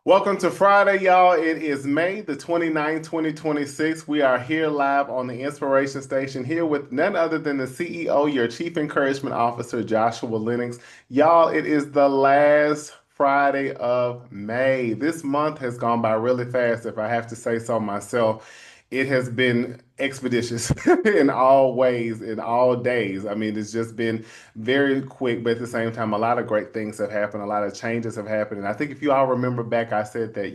Welcome to Friday, y'all. It is May the 29th, 2026. We are here live on the Inspiration Station here with none other than the CEO, your Chief Encouragement Officer, Joshua Lennox. Y'all, it is the last Friday of May. This month has gone by really fast, if I have to say so myself. It has been expeditious in all ways, in all days. I mean, it's just been very quick, but at the same time, a lot of great things have happened. A lot of changes have happened. And I think if you all remember back, I said that,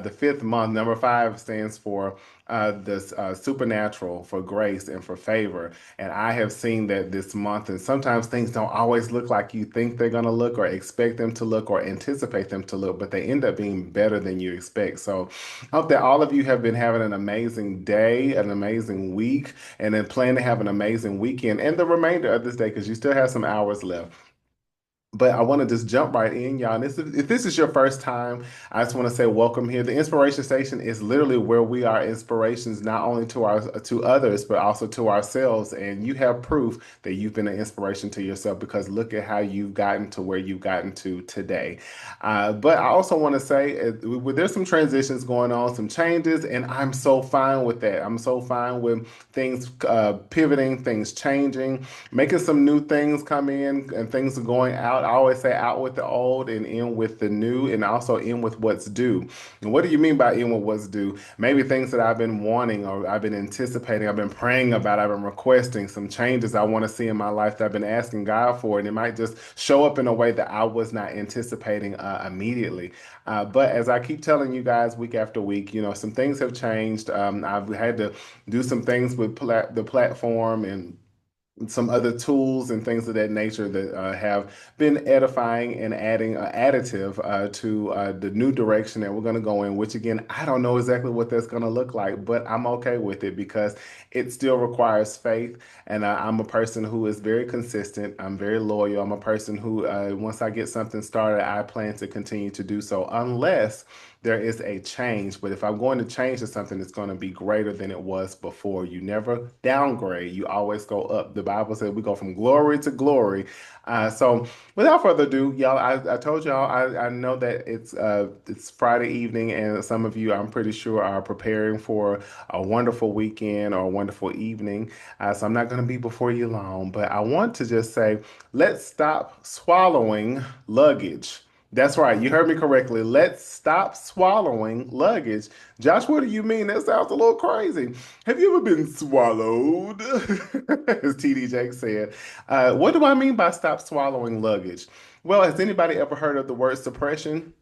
the fifth month, number five stands for the supernatural, for grace and for favor. And I have seen that this month. And sometimes things don't always look like you think they're going to look or expect them to look or anticipate them to look, but they end up being better than you expect. So I hope that all of you have been having an amazing day, an amazing week, and then plan to have an amazing weekend and the remainder of this day because you still have some hours left. But I want to just jump right in, y'all. And if this is your first time, I just want to say welcome here. The Inspiration Station is literally where we are inspirations not only to others, but also to ourselves. And you have proof that you've been an inspiration to yourself because look at how you've gotten to where you've gotten to today. But I also want to say there's some transitions going on, some changes, and I'm so fine with that. I'm so fine with things pivoting, things changing, making some new things come in and things are going out. I always say out with the old and in with the new, and also in with what's due. And what do you mean by in with what's due? Maybe things that I've been wanting or I've been anticipating, I've been praying about, I've been requesting some changes I want to see in my life that I've been asking God for, and it might just show up in a way that I was not anticipating immediately. But as I keep telling you guys week after week, some things have changed. I've had to do some things with the platform and some other tools and things of that nature that have been edifying and adding additive to the new direction that we're going to go in, which again, I don't know exactly what that's going to look like, but I'm okay with it because it still requires faith. And I'm a person who is very consistent. I'm very loyal. I'm a person who, once I get something started, I plan to continue to do so unless there is a change. But if I'm going to change to something, it's going to be greater than it was before. You never downgrade, you always go up. The Bible said we go from glory to glory. So without further ado, y'all, I told y'all I know that it's Friday evening, and some of you, I'm pretty sure, are preparing for a wonderful weekend or a wonderful evening. So I'm not going to be before you long, but I want to just say, let's stop swallowing luggage. That's right. You heard me correctly. Let's stop swallowing luggage. Josh, what do you mean? That sounds a little crazy. Have you ever been swallowed? As TD Jake said. What do I mean by stop swallowing luggage? Well, has anybody ever heard of the word suppression?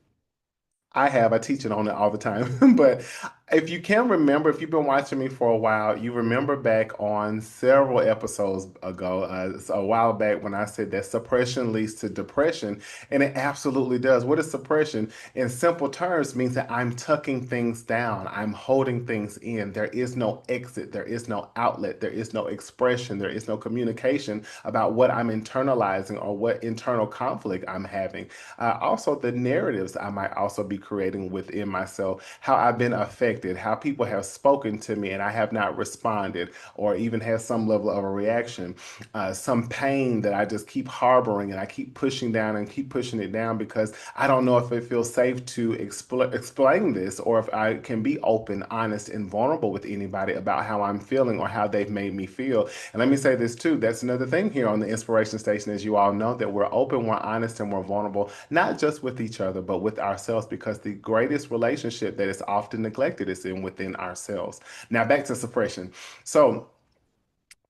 I have. I teach it on it all the time. But if you can remember, if you've been watching me for a while, you remember back on several episodes ago, so a while back when I said that suppression leads to depression, and it absolutely does. What is suppression? In simple terms, means that I'm tucking things down, I'm holding things in. There is no exit, there is no outlet, there is no expression, there is no communication about what I'm internalizing or what internal conflict I'm having. Also, the narratives I might also be creating within myself, how I've been affected, how people have spoken to me and I have not responded or even had some level of a reaction, some pain that I just keep harboring and I keep pushing down and keep pushing it down because I don't know if it feels safe to explain this or if I can be open, honest, and vulnerable with anybody about how I'm feeling or how they've made me feel. And let me say this too, that's another thing here on the Inspiration Station, as you all know, that we're open, we're honest, and we're vulnerable, not just with each other, but with ourselves, because the greatest relationship that is often neglected is in within ourselves. Now back to suppression. So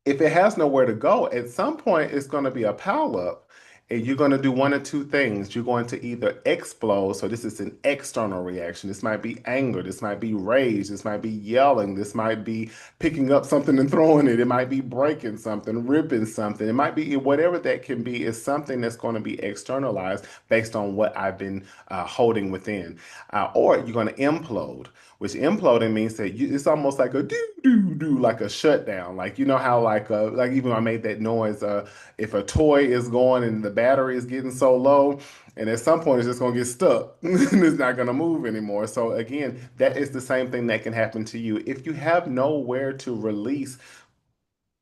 if it has nowhere to go, at some point it's going to be a pile up. And you're going to do one or two things. You're going to either explode. So this is an external reaction. This might be anger. This might be rage. This might be yelling. This might be picking up something and throwing it. It might be breaking something, ripping something. It might be whatever that can be is something that's going to be externalized based on what I've been holding within. Or you're going to implode, which imploding means that it's almost like a do do do, like a shutdown. Like you know how like even I made that noise. If a toy is going and the battery is getting so low, and at some point it's just going to get stuck and it's not going to move anymore. So again, that is the same thing that can happen to you if you have nowhere to release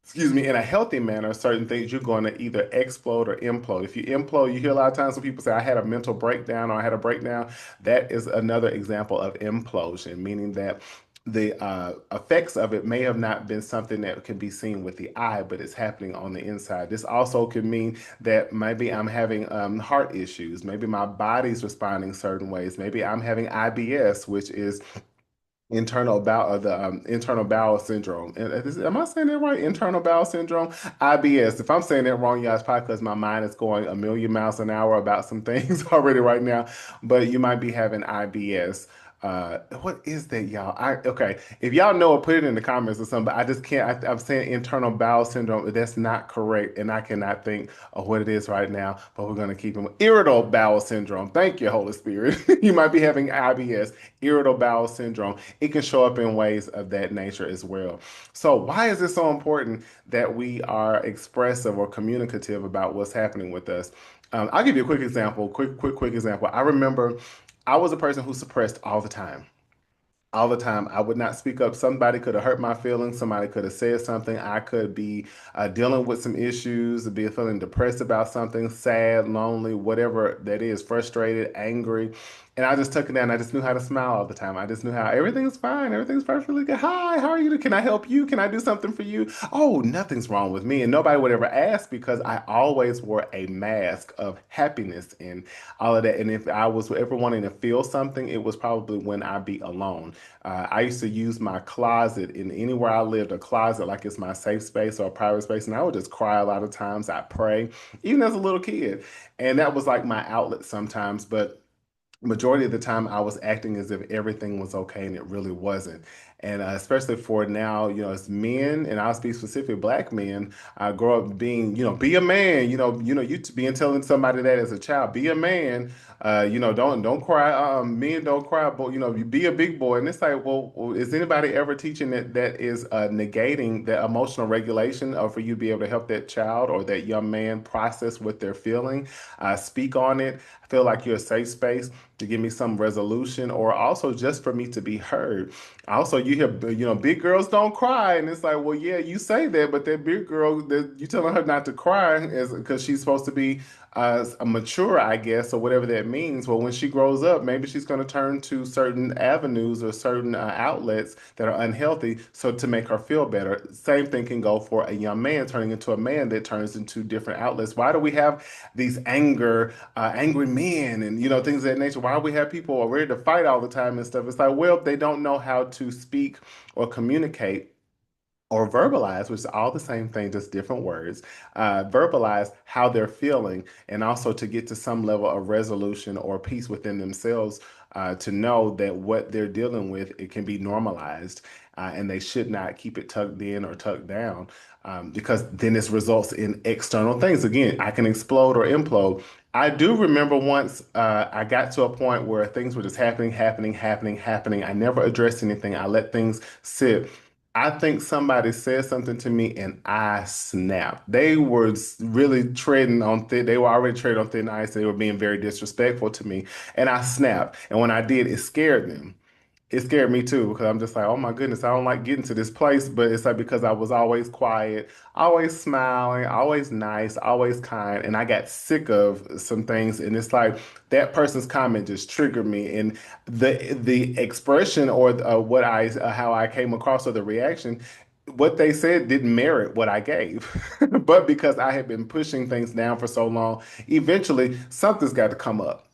excuse me, in a healthy manner, certain things you're going to either explode or implode. If you implode, you hear a lot of times when people say, I had a mental breakdown or I had a breakdown. That is another example of implosion, meaning that the effects of it may have not been something that can be seen with the eye, but it's happening on the inside. This also could mean that maybe I'm having heart issues. Maybe my body's responding certain ways. Maybe I'm having IBS, which is internal bowel syndrome. And am I saying that right? Internal bowel syndrome, IBS. If I'm saying that wrong, you guys, probably because my mind is going a million miles an hour about some things already right now. But you might be having IBS. What is that, y'all? Okay. If y'all know it, put it in the comments or something. But I just can't. I'm saying internal bowel syndrome. That's not correct, and I cannot think of what it is right now. But we're gonna keep it irritable bowel syndrome. Thank you, Holy Spirit. You might be having IBS, irritable bowel syndrome. It can show up in ways of that nature as well. So, why is it so important that we are expressive or communicative about what's happening with us? I'll give you a quick example. Quick example. I remember I was a person who suppressed all the time. All the time. I would not speak up. Somebody could have hurt my feelings. Somebody could have said something. I could be dealing with some issues, be feeling depressed about something, sad, lonely, whatever that is, frustrated, angry. And I just took it down. I just knew how to smile all the time. I just knew how everything's fine. Everything's perfectly good. Hi, how are you? Can I help you? Can I do something for you? Oh, nothing's wrong with me. And nobody would ever ask because I always wore a mask of happiness and all of that. And if I was ever wanting to feel something, it was probably when I'd be alone. I used to use my closet in anywhere I lived, a closet like it's my safe space or a private space, and I would just cry a lot of times. I pray, even as a little kid, and that was like my outlet sometimes. But majority of the time I was acting as if everything was okay and it really wasn't. And especially for now, as men, and I'll speak specifically black men, I grow up being, be a man, you being telling somebody that as a child, be a man, don't cry, men don't cry, but you be a big boy. And it's like, well, is anybody ever teaching that is negating that emotional regulation for you to be able to help that child or that young man process what they're feeling, speak on it, feel like you're a safe space to give me some resolution or also just for me to be heard. Also, you hear, big girls don't cry. And it's like, well, yeah, you say that, but that big girl, that you telling her not to cry is because she's supposed to be a mature, I guess, or whatever that means. Well, when she grows up, maybe she's going to turn to certain avenues or certain outlets that are unhealthy so to make her feel better. Same thing can go for a young man turning into a man that turns into different outlets. Why do we have these angry men and things of that nature? Why do we have people ready to fight all the time and stuff? It's like, well, they don't know how to speak or communicate or verbalize, which is all the same thing, just different words, verbalize how they're feeling, and also to get to some level of resolution or peace within themselves, to know that what they're dealing with, it can be normalized, and they should not keep it tucked in or tucked down, because then this results in external things. Again, I can explode or implode. I do remember once I got to a point where things were just happening. I never addressed anything. I let things sit. I think somebody said something to me and I snapped. They were really treading on thin, they were already treading on thin ice. They were being very disrespectful to me. And I snapped. And when I did, it scared them. It scared me too because I'm just like, oh my goodness, I don't like getting to this place. But it's like because I was always quiet, always smiling, always nice, always kind, and I got sick of some things. And it's like that person's comment just triggered me, and the expression or what I how I came across or the reaction. What they said didn't merit what I gave. But because I had been pushing things down for so long, eventually something's got to come up.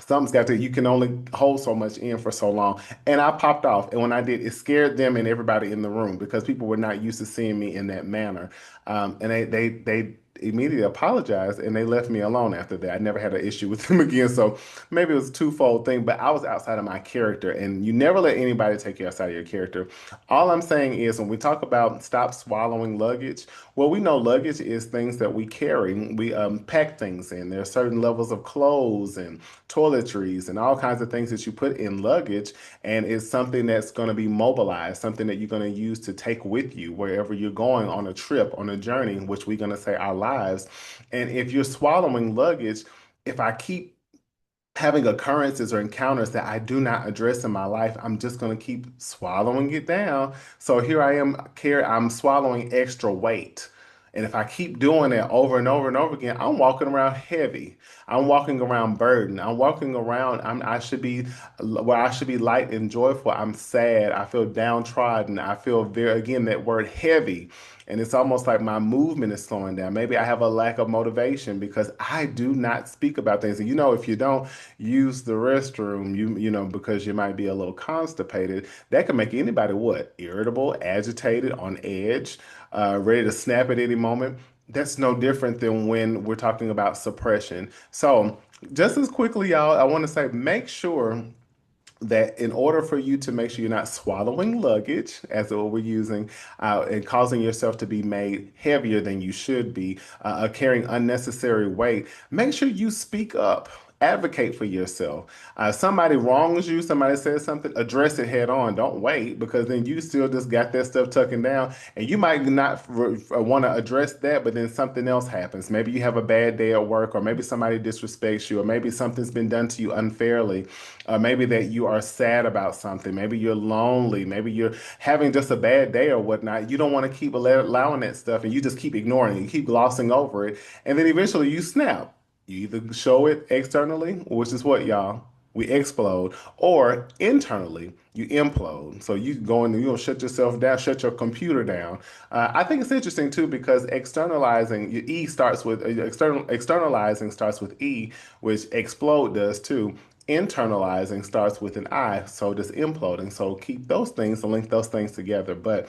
Something's got to, you can only hold so much in for so long. And I popped off. And when I did, it scared them and everybody in the room because people were not used to seeing me in that manner. And they immediately apologized and they left me alone after that. I never had an issue with them again. So maybe it was a twofold thing, but I was outside of my character. And you never let anybody take you outside of your character. All I'm saying is when we talk about stop swallowing luggage, well, we know luggage is things that we carry. We pack things in. There are certain levels of clothes and toiletries and all kinds of things that you put in luggage, and it's something that's going to be mobilized, something that you're going to use to take with you wherever you're going on a trip, on a journey, which we're going to say our lives. And if you're swallowing luggage, if I keep having occurrences or encounters that I do not address in my life, I'm just going to keep swallowing it down. So here I am, I'm swallowing extra weight. And if I keep doing that over and over and over again, I'm walking around heavy. I'm walking around burdened. I'm walking around. I should be where I should be light and joyful. I'm sad. I feel downtrodden. I feel very, again, that word heavy. And it's almost like my movement is slowing down. Maybe I have a lack of motivation because I do not speak about things. And if you don't use the restroom, because you might be a little constipated, that can make anybody what? Irritable, agitated, on edge, ready to snap at any moment. That's no different than when we're talking about suppression. So, just as quickly, y'all, I want to say make sure that in order for you to make sure you're not swallowing luggage, as what we're using, and causing yourself to be made heavier than you should be, carrying unnecessary weight, make sure you speak up. Advocate for yourself. Somebody wrongs you, somebody says something, address it head on. Don't wait because then you still just got that stuff tucking down. And you might not want to address that, but then something else happens. Maybe you have a bad day at work, or maybe somebody disrespects you, or maybe something's been done to you unfairly. Maybe that you are sad about something. Maybe you're lonely. Maybe you're having just a bad day or whatnot. You don't want to keep allowing that stuff and you just keep ignoring it. You keep glossing over it. And then eventually you snap. You either show it externally, which is what, y'all? We explode, or internally, you implode. So you go in, you'll shut yourself down, shut your computer down. I think it's interesting too because externalizing, E starts with externalizing starts with E, which explode does too. Internalizing starts with an I, so does imploding. So keep those things and link those things together. But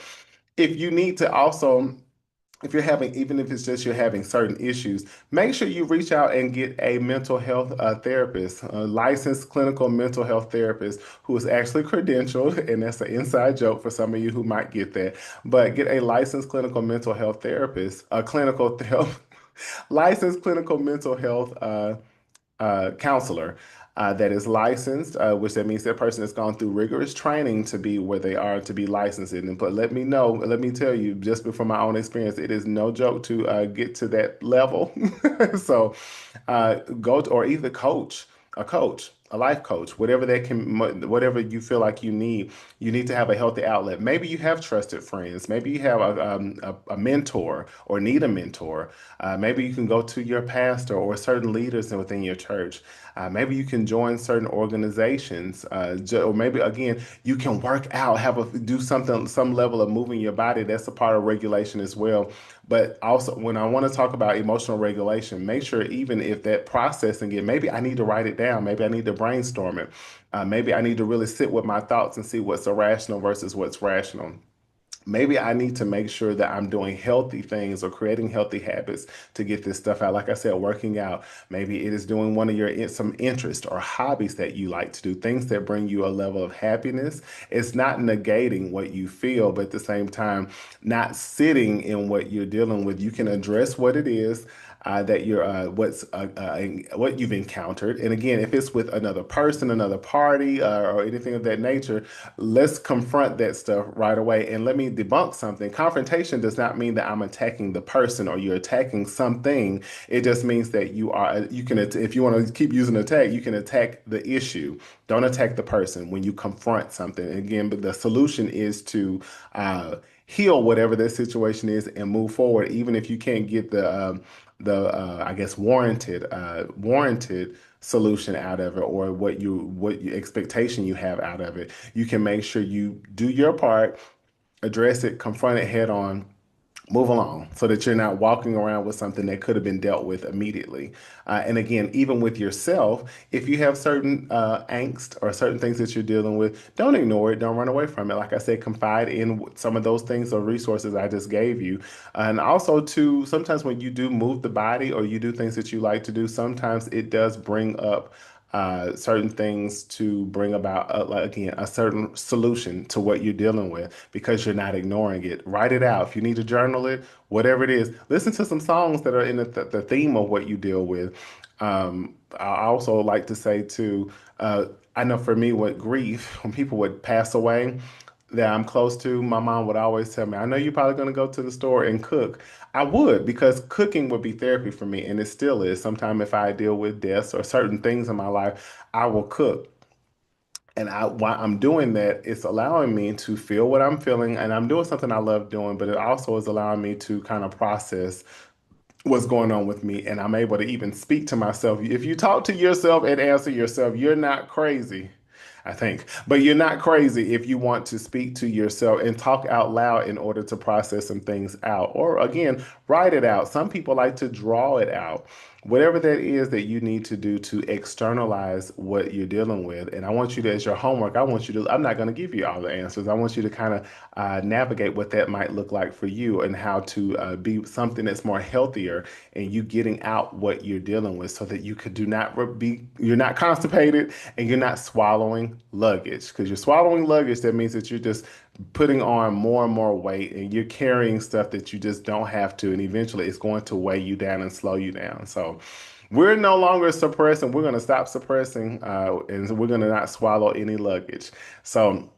if you need to also, if you're having, even if it's just you're having certain issues, make sure you reach out and get a mental health therapist, a licensed clinical mental health therapist who is actually credentialed. And that's an inside joke for some of you who might get that. But get a licensed clinical mental health therapist, a clinical licensed clinical mental health counselor that is licensed, which that means that person has gone through rigorous training to be where they are to be licensed. And but let me tell you, just from my own experience, it is no joke to get to that level. So go to, or either coach, a life coach, whatever that can, whatever you feel like you need to have a healthy outlet. Maybe you have trusted friends. Maybe you have a mentor or need a mentor. Maybe you can go to your pastor or certain leaders within your church. Maybe you can join certain organizations, or maybe again you can work out, do something, some level of moving your body. That's a part of regulation as well. But also, when I want to talk about emotional regulation, make sure even if that processing it, maybe I need to write it down, maybe I need to brainstorm it, maybe I need to really sit with my thoughts and see what's irrational versus what's rational. Maybe I need to make sure that I'm doing healthy things or creating healthy habits to get this stuff out. Like I said, working out. Maybe it is doing one of your some interest or hobbies that you like to do, things that bring you a level of happiness. It's not negating what you feel, but at the same time, not sitting in what you're dealing with. You can address what it is. That you're what you've encountered, and again, if it's with another person, another party, or anything of that nature, let's confront that stuff right away. And let me debunk something. Confrontation does not mean that I'm attacking the person or you're attacking something. It just means that you can, if you want to keep using attack, you can attack the issue. Don't attack the person when you confront something. Again, but the solution is to heal whatever that situation is and move forward, even if you can't get I guess warranted solution out of it, or what your expectation you have out of it. You can make sure you do your part, address it, confront it head on, move along so that you're not walking around with something that could have been dealt with immediately. And again, even with yourself, if you have certain angst or certain things that you're dealing with, don't ignore it. Don't run away from it. Like I said, confide in some of those things or resources I just gave you. And also, too, sometimes when you do move the body or you do things that you like to do, sometimes it does bring up certain things to bring about, like, again, a certain solution to what you're dealing with because you're not ignoring it. Write it out. If you need to journal it, whatever it is, listen to some songs that are in the theme of what you deal with. I also like to say too, I know for me, with grief, when people would pass away, that I'm close to, my mom would always tell me, I know you're probably going to go to the store and cook. I would, because cooking would be therapy for me, and it still is. Sometimes if I deal with deaths or certain things in my life, I will cook. And while I'm doing that, it's allowing me to feel what I'm feeling, and I'm doing something I love doing, but it also is allowing me to kind of process what's going on with me, and I'm able to even speak to myself. If you talk to yourself and answer yourself, you're not crazy, I think. But you're not crazy if you want to speak to yourself and talk out loud in order to process some things out. Or again, write it out. Some people like to draw it out. Whatever that is that you need to do to externalize what you're dealing with. And I want you to, as your homework, I want you to, I'm not going to give you all the answers. I want you to kind of navigate what that might look like for you, and how to be something that's more healthier, and you getting out what you're dealing with, so that you could do not be, you're not constipated, and you're not swallowing luggage. Because you're swallowing luggage, that means that you're just putting on more and more weight, and you're carrying stuff that you just don't have to, and eventually it's going to weigh you down and slow you down. So we're no longer suppressing. We're going to stop suppressing, and we're going to not swallow any luggage. So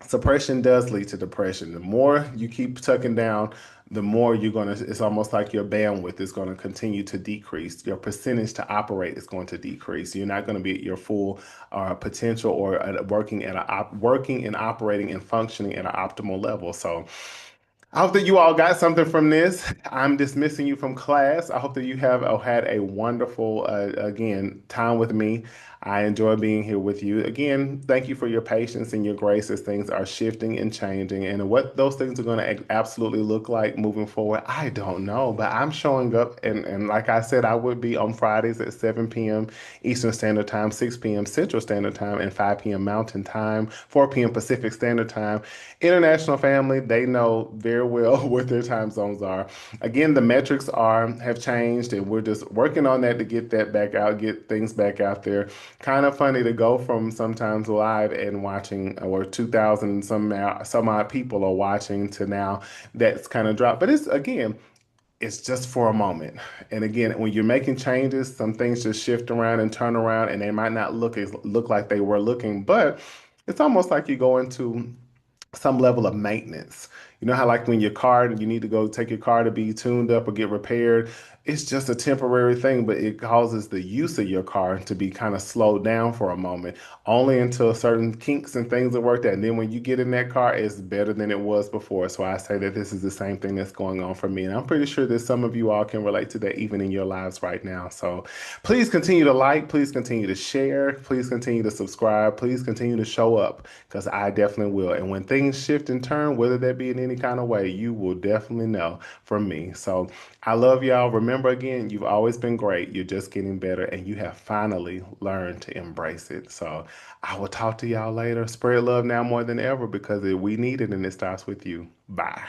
suppression does lead to depression. The more you keep tucking down, the more you're going to, it's almost like your bandwidth is going to continue to decrease. Your percentage to operate is going to decrease. You're not going to be at your full potential, or working at working and operating and functioning at an optimal level. So I hope that you all got something from this. I'm dismissing you from class. I hope that you have had a wonderful, again, time with me. I enjoy being here with you. Again, thank you for your patience and your grace as things are shifting and changing. And what those things are going to absolutely look like moving forward, I don't know. But I'm showing up. And like I said, I would be on Fridays at 7 p.m. Eastern Standard Time, 6 p.m. Central Standard Time, and 5 p.m. Mountain Time, 4 p.m. Pacific Standard Time. International family, they know very well what their time zones are. Again, the metrics are have changed, and we're just working on that to get that back out, get things back out there. Kind of funny to go from sometimes live and watching, or 2,000 some odd people are watching, to now that's kind of dropped. But it's, again, it's just for a moment. And again, when you're making changes, some things just shift around and turn around, and they might not look like they were looking, but it's almost like you go into some level of maintenance. You know how, like, when your car, you need to go take your car to be tuned up or get repaired, it's just a temporary thing, but it causes the use of your car to be kind of slowed down for a moment, only until certain kinks and things are worked out. And then when you get in that car, it's better than it was before. So I say that this is the same thing that's going on for me. And I'm pretty sure that some of you all can relate to that even in your lives right now. So please continue to like, please continue to share, please continue to subscribe, please continue to show up, because I definitely will. And when things shift and turn, whether that be in any kind of way, you will definitely know from me. So I love y'all. Remember, again, you've always been great. You're just getting better, and you have finally learned to embrace it. So I will talk to y'all later. Spread love now more than ever, because we need it, and it starts with you. Bye.